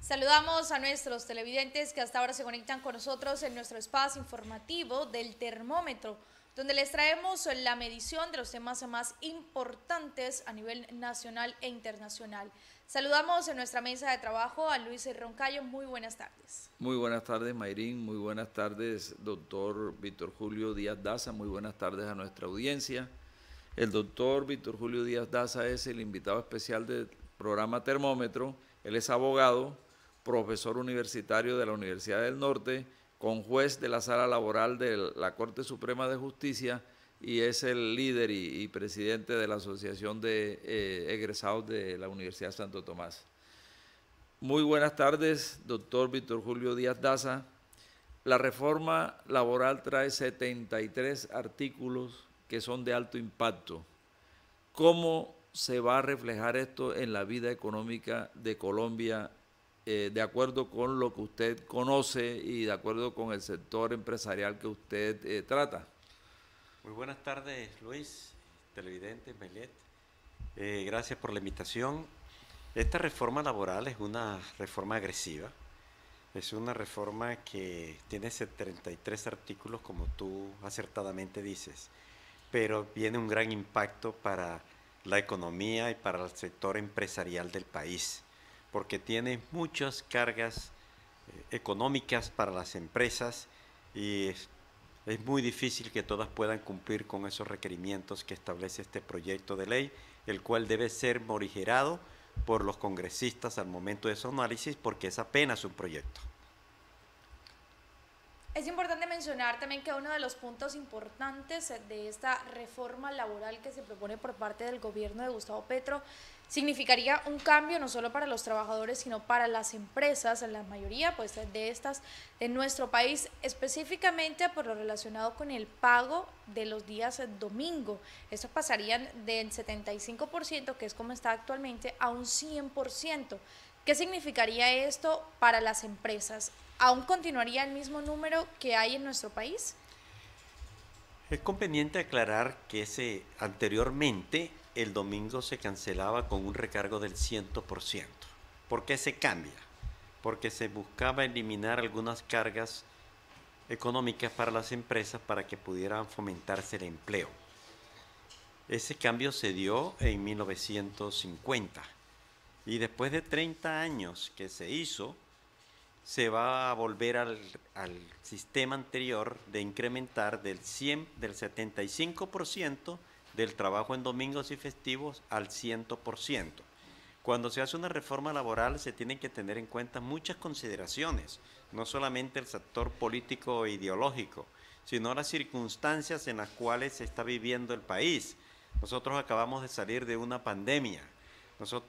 Saludamos a nuestros televidentes que hasta ahora se conectan con nosotros en nuestro espacio informativo del termómetro, donde les traemos la medición de los temas más importantes a nivel nacional e internacional. Saludamos en nuestra mesa de trabajo a Luis Roncayo. Muy buenas tardes. Muy buenas tardes, Mayrín. Muy buenas tardes, doctor Víctor Julio Díaz Daza. Muy buenas tardes a nuestra audiencia. El doctor Víctor Julio Díaz Daza es el invitado especial del programa Termómetro. Él es abogado, profesor universitario de la Universidad del Norte, conjuez de la Sala Laboral de la Corte Suprema de Justicia y es el líder y presidente de la Asociación de Egresados de la Universidad de Santo Tomás. Muy buenas tardes, doctor Víctor Julio Díaz Daza. La reforma laboral trae 73 artículos que son de alto impacto. ¿Cómo se va a reflejar esto en la vida económica de Colombia, de acuerdo con lo que usted conoce y de acuerdo con el sector empresarial que usted trata? Muy buenas tardes, Luis, televidente, Melet. Gracias por la invitación. Esta reforma laboral es una reforma agresiva. Es una reforma que tiene 33 artículos, como tú acertadamente dices, pero tiene un gran impacto para la economía y para el sector empresarial del país, porque tiene muchas cargas económicas para las empresas y es muy difícil que todas puedan cumplir con esos requerimientos que establece este proyecto de ley, el cual debe ser morigerado por los congresistas al momento de su análisis, porque es apenas un proyecto. Es importante mencionar también que uno de los puntos importantes de esta reforma laboral que se propone por parte del gobierno de Gustavo Petro significaría un cambio no solo para los trabajadores, sino para las empresas, la mayoría pues de estas de nuestro país, específicamente por lo relacionado con el pago de los días domingo. Estos pasarían del 75%, que es como está actualmente, a un 100%. ¿Qué significaría esto para las empresas? ¿Aún continuaría el mismo número que hay en nuestro país? Es conveniente aclarar que anteriormente el domingo se cancelaba con un recargo del 100%. ¿Por qué se cambia? Porque se buscaba eliminar algunas cargas económicas para las empresas para que pudieran fomentarse el empleo. Ese cambio se dio en 1950 y después de 30 años que se hizo, se va a volver al sistema anterior de incrementar del 75% del trabajo en domingos y festivos al 100%. Cuando se hace una reforma laboral se tienen que tener en cuenta muchas consideraciones, no solamente el sector político e ideológico, sino las circunstancias en las cuales se está viviendo el país. Nosotros acabamos de salir de una pandemia,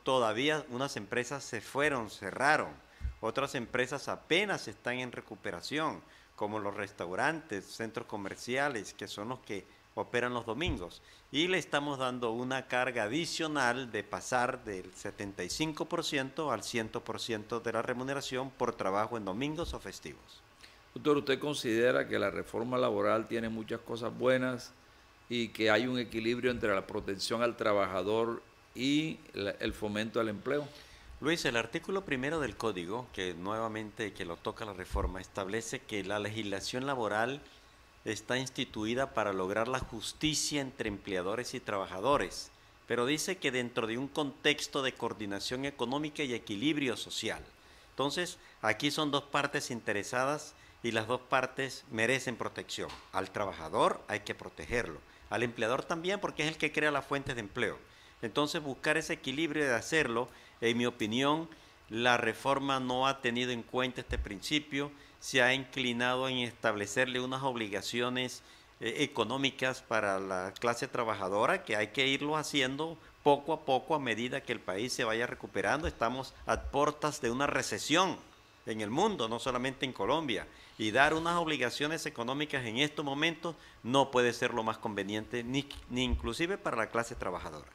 todavía unas empresas se fueron, cerraron. Otras empresas apenas están en recuperación, como los restaurantes, centros comerciales, que son los que operan los domingos. Y le estamos dando una carga adicional de pasar del 75% al 100% de la remuneración por trabajo en domingos o festivos. Doctor, ¿usted considera que la reforma laboral tiene muchas cosas buenas y que hay un equilibrio entre la protección al trabajador y el fomento al empleo? Luis, el artículo primero del Código, que nuevamente que lo toca la reforma, establece que la legislación laboral está instituida para lograr la justicia entre empleadores y trabajadores, pero dice que dentro de un contexto de coordinación económica y equilibrio social. Entonces, aquí son dos partes interesadas y las dos partes merecen protección. Al trabajador hay que protegerlo, al empleador también, porque es el que crea las fuentes de empleo. Entonces, buscar ese equilibrio de hacerlo, en mi opinión, la reforma no ha tenido en cuenta este principio, se ha inclinado en establecerle unas obligaciones económicas para la clase trabajadora, que hay que irlo haciendo poco a poco a medida que el país se vaya recuperando. Estamos a puertas de una recesión en el mundo, no solamente en Colombia, y dar unas obligaciones económicas en estos momentos no puede ser lo más conveniente, ni inclusive para la clase trabajadora.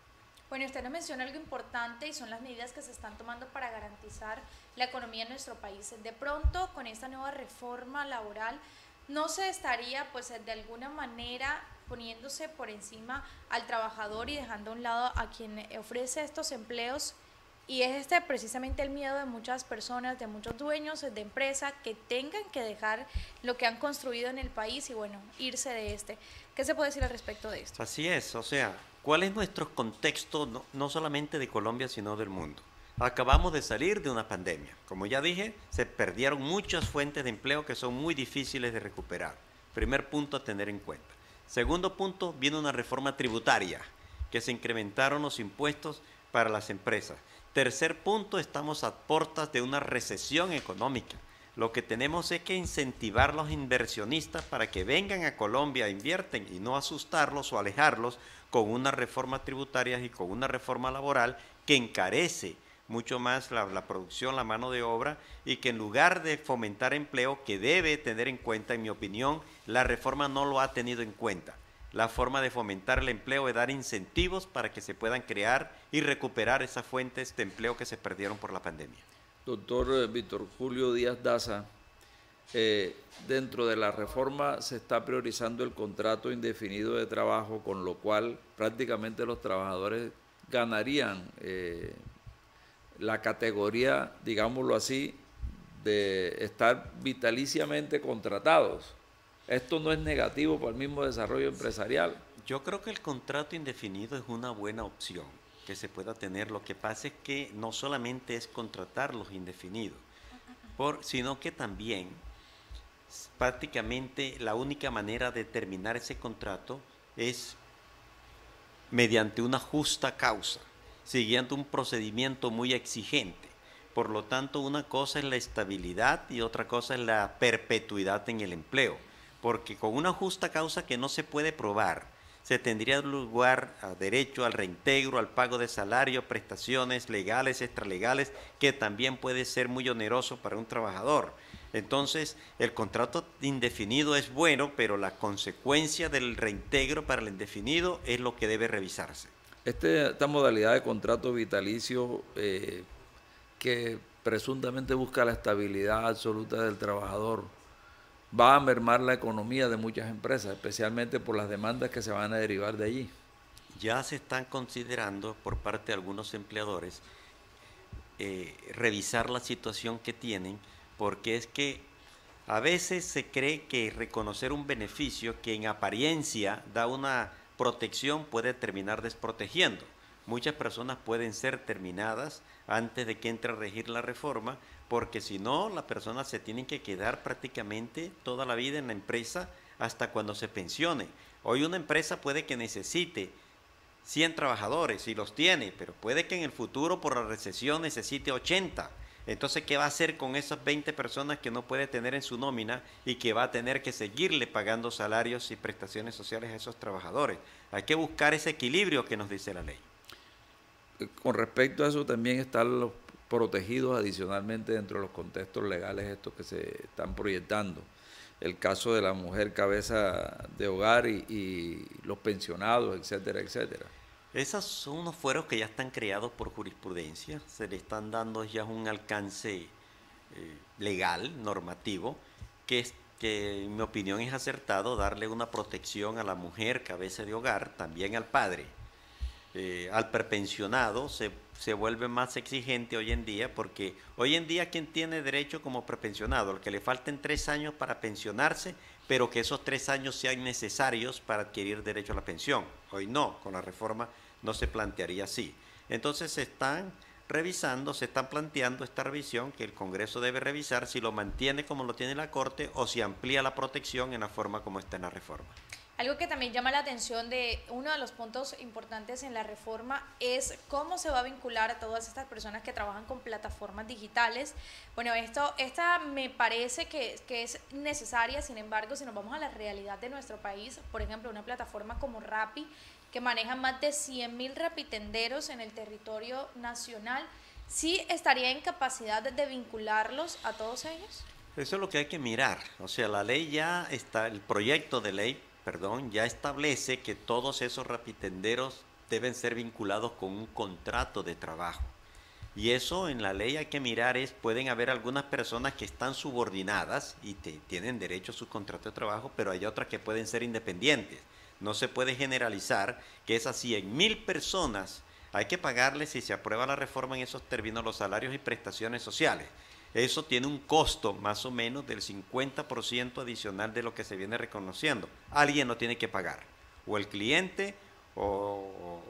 Bueno, usted nos menciona algo importante y son las medidas que se están tomando para garantizar la economía en nuestro país. De pronto, con esta nueva reforma laboral, no se estaría, pues, de alguna manera poniéndose por encima al trabajador y dejando a un lado a quien ofrece estos empleos y es este precisamente el miedo de muchas personas, de muchos dueños de empresa que tengan que dejar lo que han construido en el país y bueno, irse de este. ¿Qué se puede decir al respecto de esto? Así es, o sea, ¿cuál es nuestro contexto, no solamente de Colombia, sino del mundo? Acabamos de salir de una pandemia. Como ya dije, se perdieron muchas fuentes de empleo que son muy difíciles de recuperar. Primer punto a tener en cuenta. Segundo punto, viene una reforma tributaria, que se incrementaron los impuestos para las empresas. Tercer punto, estamos a puertas de una recesión económica. Lo que tenemos es que incentivar a los inversionistas para que vengan a Colombia, invierten y no asustarlos o alejarlos con una reforma tributaria y con una reforma laboral que encarece mucho más la producción, la mano de obra, y que en lugar de fomentar empleo, que debe tener en cuenta, en mi opinión, la reforma no lo ha tenido en cuenta. La forma de fomentar el empleo es dar incentivos para que se puedan crear y recuperar esas fuentes de empleo que se perdieron por la pandemia. Doctor Víctor Julio Díaz Daza, dentro de la reforma se está priorizando el contrato indefinido de trabajo, con lo cual prácticamente los trabajadores ganarían la categoría, digámoslo así, de estar vitaliciamente contratados. Esto no es negativo para el mismo desarrollo empresarial. Yo creo que el contrato indefinido es una buena opción que se pueda tener. Lo que pasa es que no solamente es contratar los indefinidos, sino que también prácticamente la única manera de terminar ese contrato es mediante una justa causa, siguiendo un procedimiento muy exigente. Por lo tanto, una cosa es la estabilidad y otra cosa es la perpetuidad en el empleo, porque con una justa causa que no se puede probar, se tendría lugar a derecho al reintegro, al pago de salario, prestaciones legales, extralegales, que también puede ser muy oneroso para un trabajador. Entonces, el contrato indefinido es bueno, pero la consecuencia del reintegro para el indefinido es lo que debe revisarse. Esta modalidad de contrato vitalicio que presuntamente busca la estabilidad absoluta del trabajador va a mermar la economía de muchas empresas, especialmente por las demandas que se van a derivar de allí. Ya se están considerando por parte de algunos empleadores revisar la situación que tienen, porque es que a veces se cree que reconocer un beneficio que en apariencia da una protección puede terminar desprotegiendo. Muchas personas pueden ser terminadas antes de que entre a regir la reforma, porque si no, la persona se tiene que quedar prácticamente toda la vida en la empresa hasta cuando se pensione. Hoy una empresa puede que necesite 100 trabajadores y los tiene, pero puede que en el futuro por la recesión necesite 80. Entonces, ¿qué va a hacer con esas 20 personas que no puede tener en su nómina y que va a tener que seguirle pagando salarios y prestaciones sociales a esos trabajadores? Hay que buscar ese equilibrio que nos dice la ley. Con respecto a eso, también están los protegidos adicionalmente dentro de los contextos legales estos que se están proyectando. El caso de la mujer cabeza de hogar y los pensionados, etcétera, etcétera. Esos son unos fueros que ya están creados por jurisprudencia, se le están dando ya un alcance legal, normativo, que en mi opinión es acertado darle una protección a la mujer cabeza de hogar, también al padre. Al prepensionado se vuelve más exigente hoy en día, porque hoy en día ¿quién tiene derecho como prepensionado? El que le falten 3 años para pensionarse, pero que esos 3 años sean necesarios para adquirir derecho a la pensión. Hoy no, con la reforma no se plantearía así. Entonces se están revisando, se están planteando esta revisión que el Congreso debe revisar si lo mantiene como lo tiene la Corte o si amplía la protección en la forma como está en la reforma. Algo que también llama la atención de uno de los puntos importantes en la reforma es cómo se va a vincular a todas estas personas que trabajan con plataformas digitales. Bueno, esta me parece que es necesaria, sin embargo, si nos vamos a la realidad de nuestro país, por ejemplo, una plataforma como Rappi, que maneja más de 100.000 rapitenderos en el territorio nacional, ¿sí estaría en capacidad de vincularlos a todos ellos? Eso es lo que hay que mirar. O sea, la ley ya está, el proyecto de ley, ya establece que todos esos rapitenderos deben ser vinculados con un contrato de trabajo. Y eso en la ley hay que mirar, pueden haber algunas personas que están subordinadas y tienen derecho a su contrato de trabajo, pero hay otras que pueden ser independientes. No se puede generalizar que esas 100.000 personas Hay que pagarle, si se aprueba la reforma en esos términos, los salarios y prestaciones sociales. Eso tiene un costo más o menos del 50% adicional de lo que se viene reconociendo. Alguien lo tiene que pagar, o el cliente, o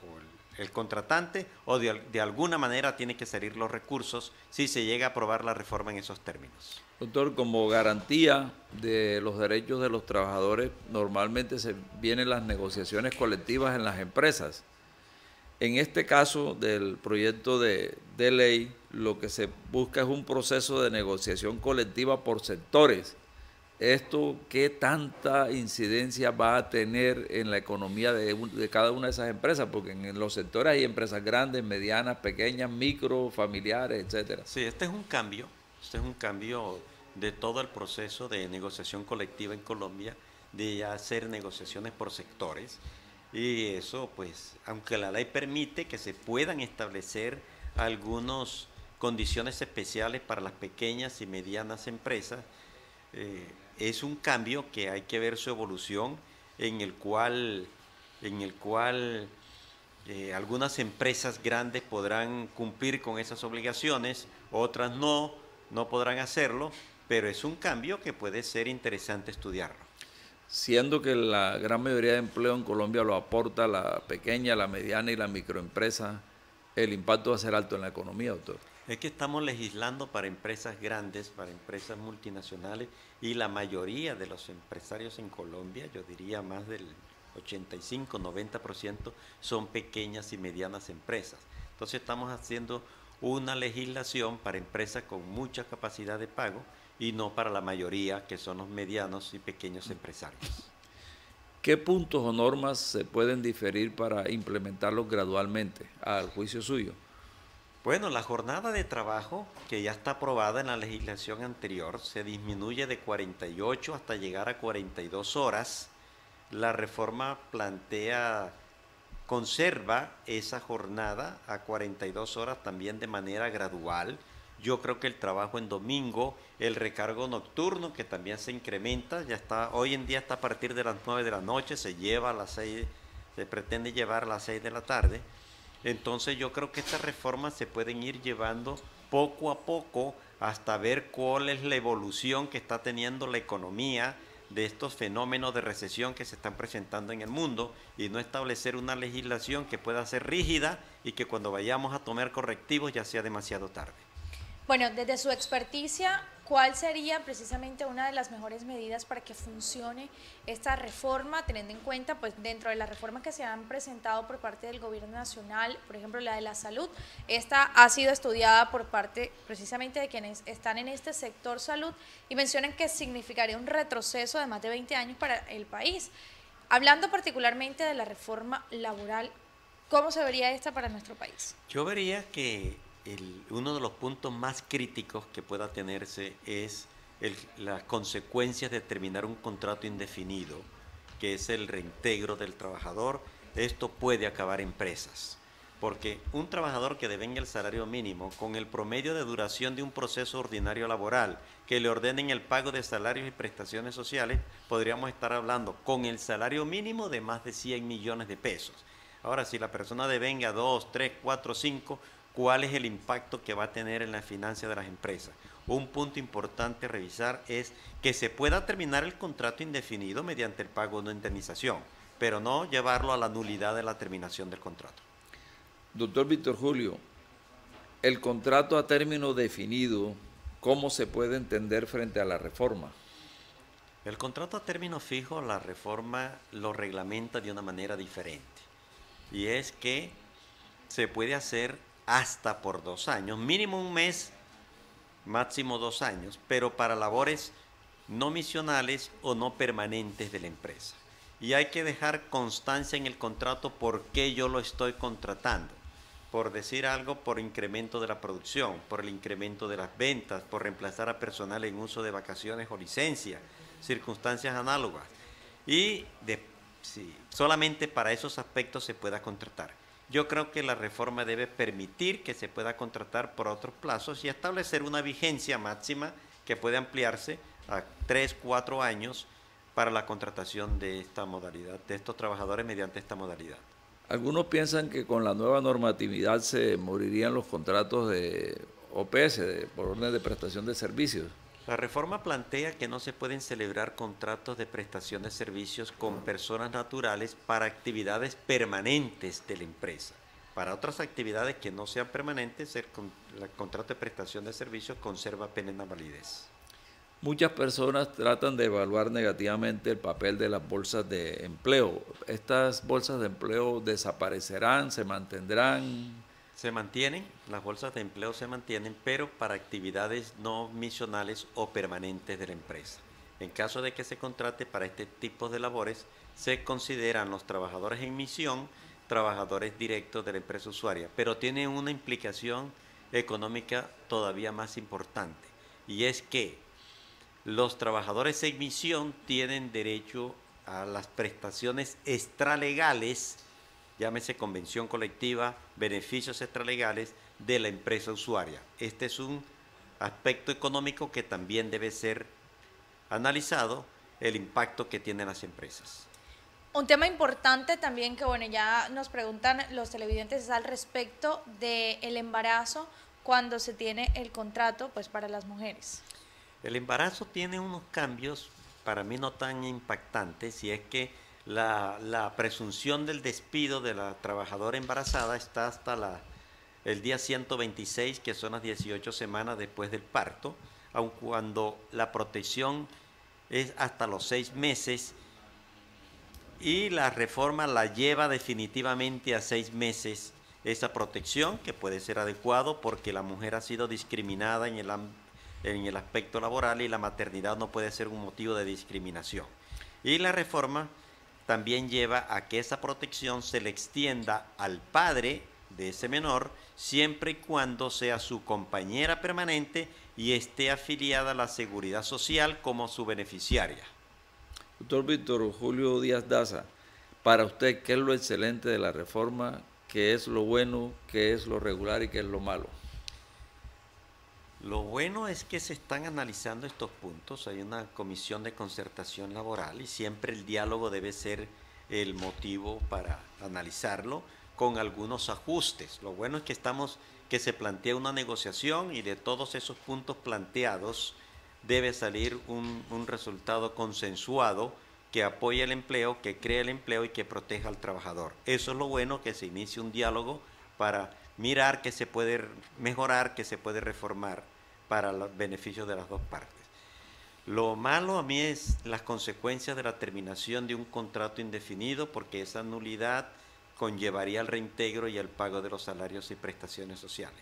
el contratante, o de alguna manera tiene que salir los recursos si se llega a aprobar la reforma en esos términos. Doctor, como garantía de los derechos de los trabajadores, normalmente se vienen las negociaciones colectivas en las empresas. En este caso del proyecto de ley, lo que se busca es un proceso de negociación colectiva por sectores. ¿Esto qué tanta incidencia va a tener en la economía de cada una de esas empresas? Porque en los sectores hay empresas grandes, medianas, pequeñas, micro, familiares, etcétera. Sí, este es un cambio de todo el proceso de negociación colectiva en Colombia, de hacer negociaciones por sectores. Y eso, pues, aunque la ley permite que se puedan establecer algunas condiciones especiales para las pequeñas y medianas empresas, es un cambio que hay que ver su evolución, en el cual algunas empresas grandes podrán cumplir con esas obligaciones, otras no podrán hacerlo, pero es un cambio que puede ser interesante estudiarlo. Siendo que la gran mayoría de empleo en Colombia lo aporta la pequeña, la mediana y la microempresa, el impacto va a ser alto en la economía, doctor. Es que estamos legislando para empresas grandes, para empresas multinacionales, y la mayoría de los empresarios en Colombia, yo diría más del 85-90%, son pequeñas y medianas empresas. Entonces estamos haciendo una legislación para empresas con mucha capacidad de pago y no para la mayoría, que son los medianos y pequeños empresarios. ¿Qué puntos o normas se pueden diferir para implementarlos gradualmente, al juicio suyo? Bueno, la jornada de trabajo, que ya está aprobada en la legislación anterior, se disminuye de 48 hasta llegar a 42 horas. La reforma conserva esa jornada a 42 horas también de manera gradual. Yo creo que el trabajo en domingo, el recargo nocturno, que también se incrementa, hoy en día está a partir de las 9 de la noche, se pretende llevar a las 6 de la tarde. Entonces yo creo que estas reformas se pueden ir llevando poco a poco hasta ver cuál es la evolución que está teniendo la economía de estos fenómenos de recesión que se están presentando en el mundo, y no establecer una legislación que pueda ser rígida y que cuando vayamos a tomar correctivos ya sea demasiado tarde. Bueno, desde su experticia, ¿cuál sería precisamente una de las mejores medidas para que funcione esta reforma, teniendo en cuenta, pues dentro de las reformas que se han presentado por parte del gobierno nacional, por ejemplo la de la salud, esta ha sido estudiada por parte precisamente de quienes están en este sector salud y mencionan que significaría un retroceso de más de 20 años para el país? Hablando particularmente de la reforma laboral, ¿cómo se vería esta para nuestro país? Yo vería que uno de los puntos más críticos que pueda tenerse es las consecuencias de terminar un contrato indefinido, que es el reintegro del trabajador. Esto puede acabar empresas, porque un trabajador que devenga el salario mínimo, con el promedio de duración de un proceso ordinario laboral, que le ordenen el pago de salarios y prestaciones sociales, podríamos estar hablando con el salario mínimo de más de 100 millones de pesos. Ahora, si la persona devenga 2, 3, 4, 5, ¿cuál es el impacto que va a tener en la finanza de las empresas? Un punto importante a revisar es que se pueda terminar el contrato indefinido mediante el pago de una indemnización, pero no llevarlo a la nulidad de la terminación del contrato. Doctor Víctor Julio, el contrato a término definido, ¿cómo se puede entender frente a la reforma? El contrato a término fijo, la reforma lo reglamenta de una manera diferente, y es que se puede hacer hasta por 2 años, mínimo un mes, máximo 2 años, pero para labores no misionales o no permanentes de la empresa. Y hay que dejar constancia en el contrato por qué yo lo estoy contratando. Por decir algo, por incremento de la producción, por el incremento de las ventas, por reemplazar a personal en uso de vacaciones o licencia, circunstancias análogas. Y solamente para esos aspectos se pueda contratar. Yo creo que la reforma debe permitir que se pueda contratar por otros plazos y establecer una vigencia máxima que puede ampliarse a 3, 4 años para la contratación de esta modalidad, de estos trabajadores mediante esta modalidad. Algunos piensan que con la nueva normatividad se morirían los contratos de OPS, por orden de prestación de servicios. La reforma plantea que no se pueden celebrar contratos de prestación de servicios con personas naturales para actividades permanentes de la empresa. Para otras actividades que no sean permanentes, el contrato de prestación de servicios conserva plena validez. Muchas personas tratan de evaluar negativamente el papel de las bolsas de empleo. ¿Estas bolsas de empleo desaparecerán, se mantendrán? Se mantienen, las bolsas de empleo se mantienen, pero para actividades no misionales o permanentes de la empresa. En caso de que se contrate para este tipo de labores, se consideran los trabajadores en misión trabajadores directos de la empresa usuaria, pero tiene una implicación económica todavía más importante, y es que los trabajadores en misión tienen derecho a las prestaciones extralegales, llámese convención colectiva, beneficios extralegales de la empresa usuaria. Este es un aspecto económico que también debe ser analizado, el impacto que tienen las empresas. Un tema importante también que, bueno, ya nos preguntan los televidentes es al respecto del embarazo cuando se tiene el contrato, pues, para las mujeres. El embarazo tiene unos cambios, para mí no tan impactantes, y es que la presunción del despido de la trabajadora embarazada está hasta el día 126, que son las 18 semanas después del parto, aun cuando la protección es hasta los 6 meses, y la reforma la lleva definitivamente a 6 meses esa protección, que puede ser adecuado porque la mujer ha sido discriminada en el aspecto laboral y la maternidad no puede ser un motivo de discriminación. Y la reforma también lleva a que esa protección se le extienda al padre de ese menor siempre y cuando sea su compañera permanente y esté afiliada a la Seguridad Social como su beneficiaria. Doctor Víctor Julio Díaz Daza, para usted, ¿qué es lo excelente de la reforma? ¿Qué es lo bueno? ¿Qué es lo regular? ¿Y qué es lo malo? Lo bueno es que se están analizando estos puntos. Hay una comisión de concertación laboral y siempre el diálogo debe ser el motivo para analizarlo con algunos ajustes. Lo bueno es que se plantea una negociación y de todos esos puntos planteados debe salir un resultado consensuado que apoye el empleo, que cree el empleo y que proteja al trabajador. Eso es lo bueno, que se inicie un diálogo para mirar qué se puede mejorar, qué se puede reformar para los beneficios de las dos partes. Lo malo a mí es las consecuencias de la terminación de un contrato indefinido, porque esa nulidad conllevaría el reintegro y el pago de los salarios y prestaciones sociales.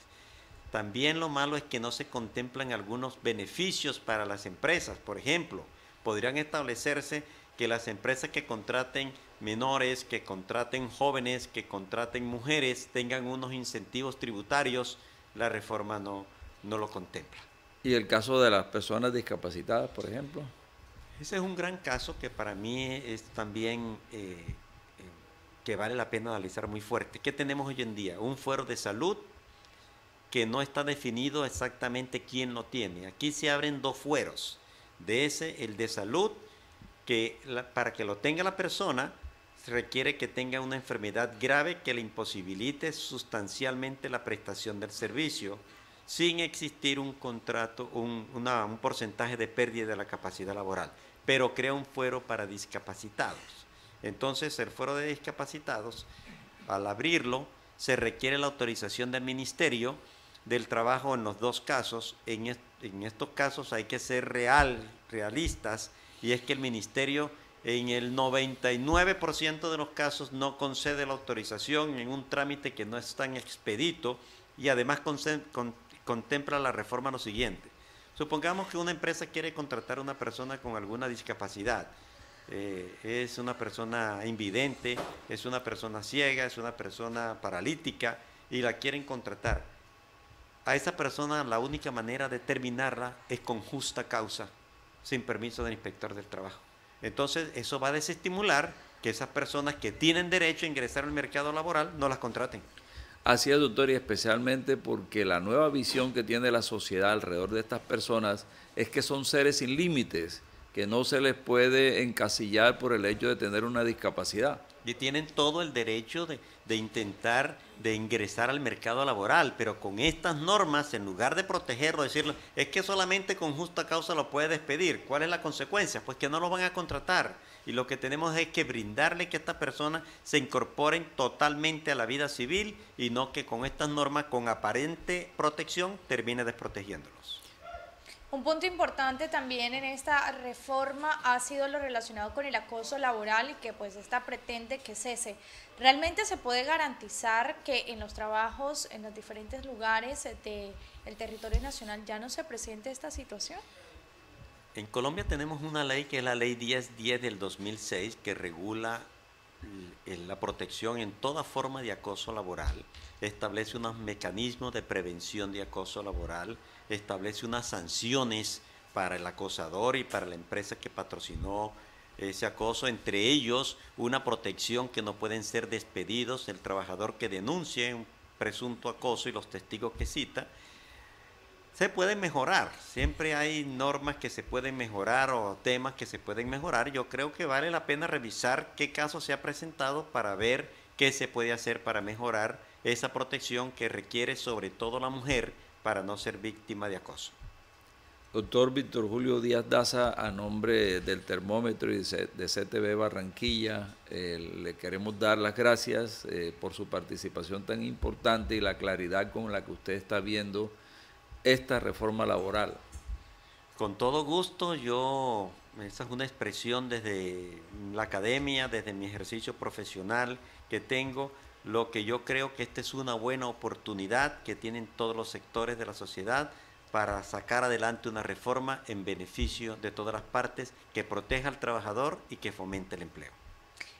También lo malo es que no se contemplan algunos beneficios para las empresas. Por ejemplo, podrían establecerse que las empresas que contraten menores, que contraten jóvenes, que contraten mujeres, tengan unos incentivos tributarios. La reforma no lo contempla. ¿Y el caso de las personas discapacitadas, por ejemplo? Ese es un gran caso que para mí es también que vale la pena analizar muy fuerte. ¿Qué tenemos hoy en día? Un fuero de salud que no está definido exactamente quién lo tiene. Aquí se abren dos fueros. De ese, el de salud, que para que lo tenga la persona, se requiere que tenga una enfermedad grave que le imposibilite sustancialmente la prestación del servicio, sin existir un contrato, un porcentaje de pérdida de la capacidad laboral, pero crea un fuero para discapacitados. Entonces, el fuero de discapacitados, al abrirlo, se requiere la autorización del Ministerio del Trabajo en los dos casos. En estos casos hay que ser realistas, y es que el Ministerio en el 99% de los casos no concede la autorización en un trámite que no es tan expedito, y además contempla la reforma lo siguiente. Supongamos que una empresa quiere contratar a una persona con alguna discapacidad. Es una persona invidente, es una persona ciega, es una persona paralítica, y la quieren contratar. A esa persona la única manera de terminarla es con justa causa, sin permiso del inspector del trabajo. Entonces, eso va a desestimular que esas personas que tienen derecho a ingresar al mercado laboral no las contraten. Así es, doctor, y especialmente porque la nueva visión que tiene la sociedad alrededor de estas personas es que son seres sin límites, que no se les puede encasillar por el hecho de tener una discapacidad. y tienen todo el derecho de intentar de ingresar al mercado laboral, pero con estas normas, en lugar de protegerlo, decirlo, es que solamente con justa causa lo puede despedir. ¿Cuál es la consecuencia? Pues que no lo van a contratar. Y lo que tenemos es que brindarle que estas personas se incorporen totalmente a la vida civil y no que con estas normas, con aparente protección, termine desprotegiéndolos. Un punto importante también en esta reforma ha sido lo relacionado con el acoso laboral y que pues esta pretende que cese. ¿Realmente se puede garantizar que en los trabajos, en los diferentes lugares del territorio nacional ya no se presente esta situación? En Colombia tenemos una ley que es la Ley 1010 del 2006 que regula la protección en toda forma de acoso laboral, establece unos mecanismos de prevención de acoso laboral, establece unas sanciones para el acosador y para la empresa que patrocinó ese acoso, entre ellos una protección que no pueden ser despedidos el trabajador que denuncie un presunto acoso y los testigos que cita. Se pueden mejorar, siempre hay normas que se pueden mejorar o temas que se pueden mejorar. Yo creo que vale la pena revisar qué caso se ha presentado para ver qué se puede hacer para mejorar esa protección que requiere sobre todo la mujer para no ser víctima de acoso. Doctor Víctor Julio Díaz Daza, a nombre del Termómetro y de CTV Barranquilla, le queremos dar las gracias por su participación tan importante y la claridad con la que usted está viendo esta reforma laboral. Con todo gusto, esa es una expresión desde la academia, desde mi ejercicio profesional que tengo, lo que yo creo que esta es una buena oportunidad que tienen todos los sectores de la sociedad para sacar adelante una reforma en beneficio de todas las partes que proteja al trabajador y que fomente el empleo.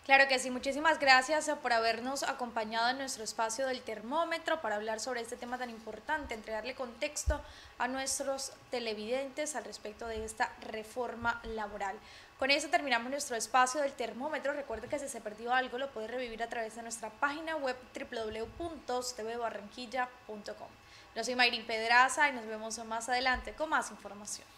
Claro que sí, muchísimas gracias por habernos acompañado en nuestro espacio del Termómetro para hablar sobre este tema tan importante, entregarle contexto a nuestros televidentes al respecto de esta reforma laboral. Con eso terminamos nuestro espacio del Termómetro. Recuerde que si se perdió algo lo puede revivir a través de nuestra página web www.tvbarranquilla.com. Yo soy Mayrin Pedraza y nos vemos más adelante con más información.